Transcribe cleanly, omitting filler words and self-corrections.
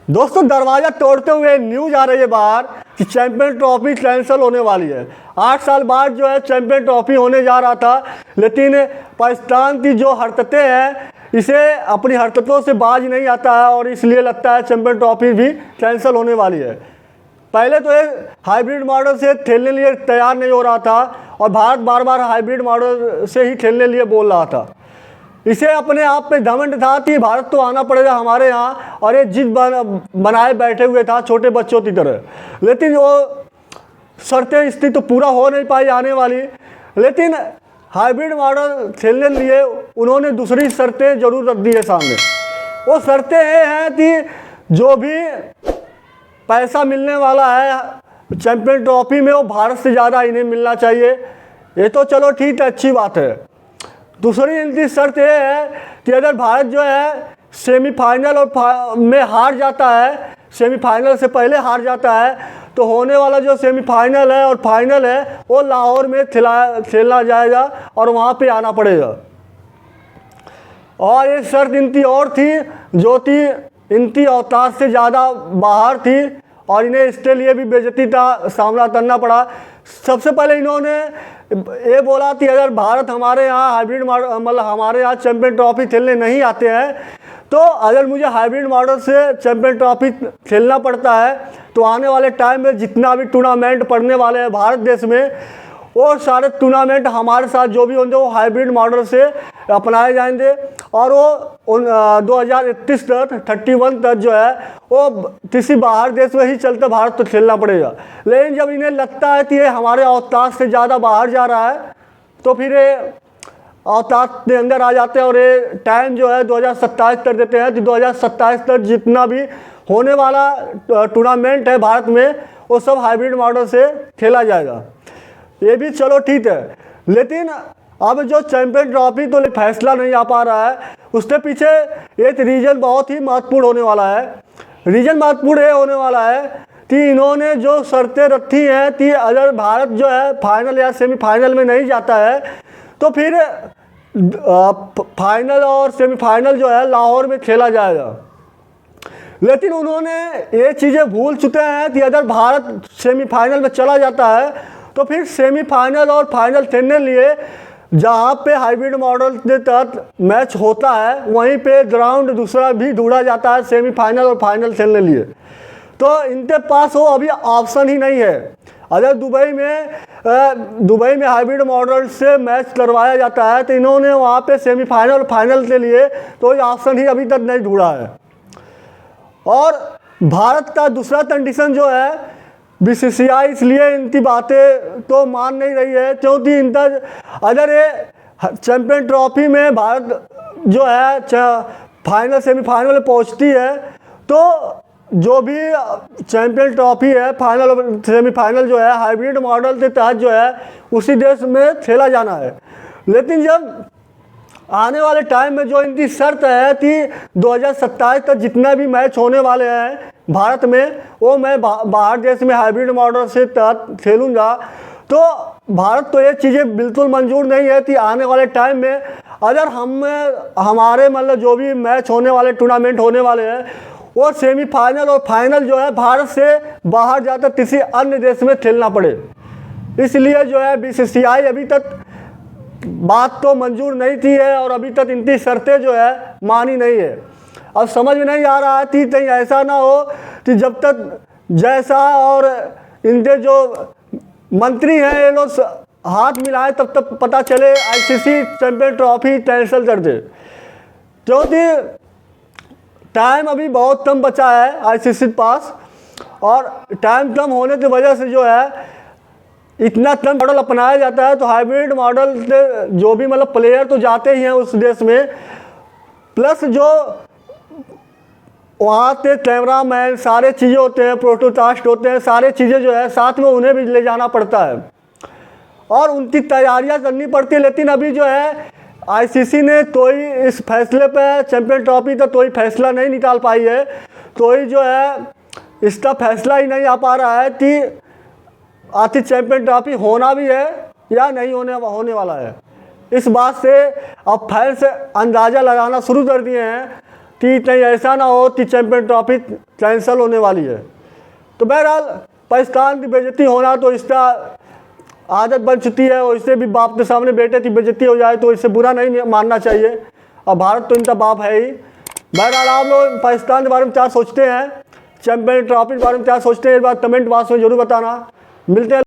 दोस्तों दरवाजा तोड़ते हुए न्यूज आ रही है बाहर कि चैंपियन ट्रॉफी कैंसिल होने वाली है। 8 साल बाद जो है चैंपियन ट्रॉफी होने जा रहा था, लेकिन पाकिस्तान की जो हरकतें हैं इसे अपनी हरकतों से बाज नहीं आता है और इसलिए लगता है चैंपियन ट्रॉफी भी कैंसिल होने वाली है। पहले तो ये हाइब्रिड मॉडल से खेलने लिए तैयार नहीं हो रहा था और भारत बार बार हाइब्रिड मॉडल से ही खेलने लिए बोल रहा था। इसे अपने आप पे घमंड था कि भारत तो आना पड़ेगा हमारे यहाँ, और ये जिद बनाए बैठे हुए था छोटे बच्चों की तरह। लेकिन वो शर्तें इसकी तो पूरा हो नहीं पाई आने वाली। लेकिन हाइब्रिड मॉडल खेलने लिए उन्होंने दूसरी शर्तें जरूर रख दी है सामने। वो शर्तें ये हैं कि जो भी पैसा मिलने वाला है चैंपियन ट्रॉफी में वो भारत से ज़्यादा इन्हें मिलना चाहिए। ये तो चलो ठीक है, अच्छी बात है। दूसरी इनकी शर्त ये है कि अगर भारत जो है सेमीफाइनल और में हार जाता है, सेमीफाइनल से पहले हार जाता है, तो होने वाला जो सेमीफाइनल है और फाइनल है वो लाहौर में खेला जाएगा और वहाँ पे आना पड़ेगा। और एक शर्त इनकी और थी जो कि इनकी औकात से ज़्यादा बाहर थी और इन्हें इसके लिए भी बेइज्जती का सामना करना पड़ा। सबसे पहले इन्होंने ये बोला कि अगर भारत हमारे यहाँ हाइब्रिड मतलब हमारे यहाँ चैंपियन ट्रॉफी खेलने नहीं आते हैं, तो अगर मुझे हाइब्रिड मॉडल से चैंपियन ट्रॉफी खेलना पड़ता है तो आने वाले टाइम में जितना भी टूर्नामेंट पड़ने वाले हैं भारत देश में, वो सारे टूर्नामेंट हमारे साथ जो भी होंगे वो हाइब्रिड मॉडल से अपनाए जाएंगे और वो 2031 तक 31 तक जो है वो किसी बाहर देश में ही चलते भारत तो खेलना पड़ेगा। लेकिन जब इन्हें लगता है कि ये हमारे औकात से ज़्यादा बाहर जा रहा है तो फिर ये औकात के अंदर आ जाते हैं और ये टाइम जो है 2027 तक देते हैं कि 2027 तक जितना भी होने वाला टूर्नामेंट है भारत में वो सब हाइब्रिड मॉडल से खेला जाएगा। ये भी चलो ठीक है, लेकिन अब जो चैंपियन ट्रॉफी तो फैसला नहीं आ पा रहा है, उसके पीछे एक रीज़न बहुत ही महत्वपूर्ण होने वाला है। रीज़न महत्वपूर्ण ये होने वाला है कि इन्होंने जो शर्तें रखी हैं कि अगर भारत जो है फाइनल या सेमीफाइनल में नहीं जाता है तो फिर फाइनल और सेमीफाइनल जो है लाहौर में खेला जाएगा। लेकिन उन्होंने ये चीज़ें भूल चुके हैं कि अगर भारत सेमीफाइनल में चला जाता है तो फिर सेमीफाइनल और फाइनल खेलने लिए जहाँ पे हाइब्रिड मॉडल के तहत मैच होता है वहीं पे ग्राउंड दूसरा भी ढूंढा जाता है सेमीफाइनल और फाइनल खेलने लिए। तो इनके पास वो अभी ऑप्शन ही नहीं है। अगर दुबई में हाइब्रिड मॉडल से मैच करवाया जाता है तो इन्होंने वहाँ पे सेमीफाइनल और फाइनल के लिए कोई ऑप्शन ही अभी तक नहीं ढूंढा है। और भारत का दूसरा कंडीशन जो है बीसीसीआई इसलिए इनकी बातें तो मान नहीं रही है क्योंकि इनका अगर ये चैंपियन ट्रॉफी में भारत जो है फाइनल सेमीफाइनल में पहुंचती है तो जो भी चैंपियन ट्रॉफी है फाइनल और सेमीफाइनल जो है हाइब्रिड मॉडल के तहत जो है उसी देश में खेला जाना है। लेकिन जब आने वाले टाइम में जो इनकी शर्त है कि 2027 तक जितना भी मैच होने वाले हैं भारत में वो मैं बाहर देश में हाइब्रिड मॉडल से तहत खेलूँगा, तो भारत तो ये चीज़ें बिल्कुल मंजूर नहीं है कि आने वाले टाइम में अगर हमारे मतलब जो भी मैच होने वाले टूर्नामेंट होने वाले हैं वो सेमीफाइनल और फाइनल जो है भारत से बाहर जाकर किसी अन्य देश में खेलना पड़े। इसलिए जो है बीसीसीआई अभी तक बात तो मंजूर नहीं थी है और अभी तक इनकी शर्तें जो है मानी नहीं है। अब समझ में नहीं आ रहा है कि कहीं ऐसा ना हो कि जब तक जैसा और इनके जो मंत्री हैं ये लोग हाथ मिलाए तब तक पता चले आईसीसी चैंपियन ट्रॉफी कैंसिल कर दे, क्योंकि टाइम अभी बहुत कम बचा है आईसीसी के पास और टाइम कम होने की वजह से जो है इतना कम मॉडल अपनाया जाता है। तो हाइब्रिड मॉडल से जो भी मतलब प्लेयर तो जाते ही हैं उस देश में, प्लस जो वहाँ के कैमरा मैन सारे चीज़ें होते हैं, प्रोटोकास्ट होते हैं, सारे चीज़ें जो है साथ में उन्हें भी ले जाना पड़ता है और उनकी तैयारियाँ करनी पड़ती है। लेकिन अभी जो है आईसीसी ने कोई इस फैसले पे चैंपियन ट्रॉफी का कोई फैसला नहीं निकाल पाई है, कोई जो है इसका फैसला ही नहीं आ पा रहा है कि आखिर चैंपियन ट्रॉफी होना भी है या नहीं होने वाला है। इस बात से अब फैंस अंदाज़ा लगाना शुरू कर दिए हैं कि कहीं ऐसा ना हो कि चैंपियन ट्रॉफी कैंसिल होने वाली है। तो बहरहाल पाकिस्तान की बेइज्जती होना तो इसका आदत बन चुकी है, और इससे भी बाप के सामने बेटे की बेइज्जती हो जाए तो इससे बुरा नहीं मानना चाहिए, और भारत तो इनका बाप है ही। बहरहाल आप लोग पाकिस्तान के बारे में क्या सोचते हैं, चैंपियन ट्रॉफी के बारे में क्या सोचते हैं, इस बार कमेंट बॉक्स में जरूर बताना। मिलते हैं।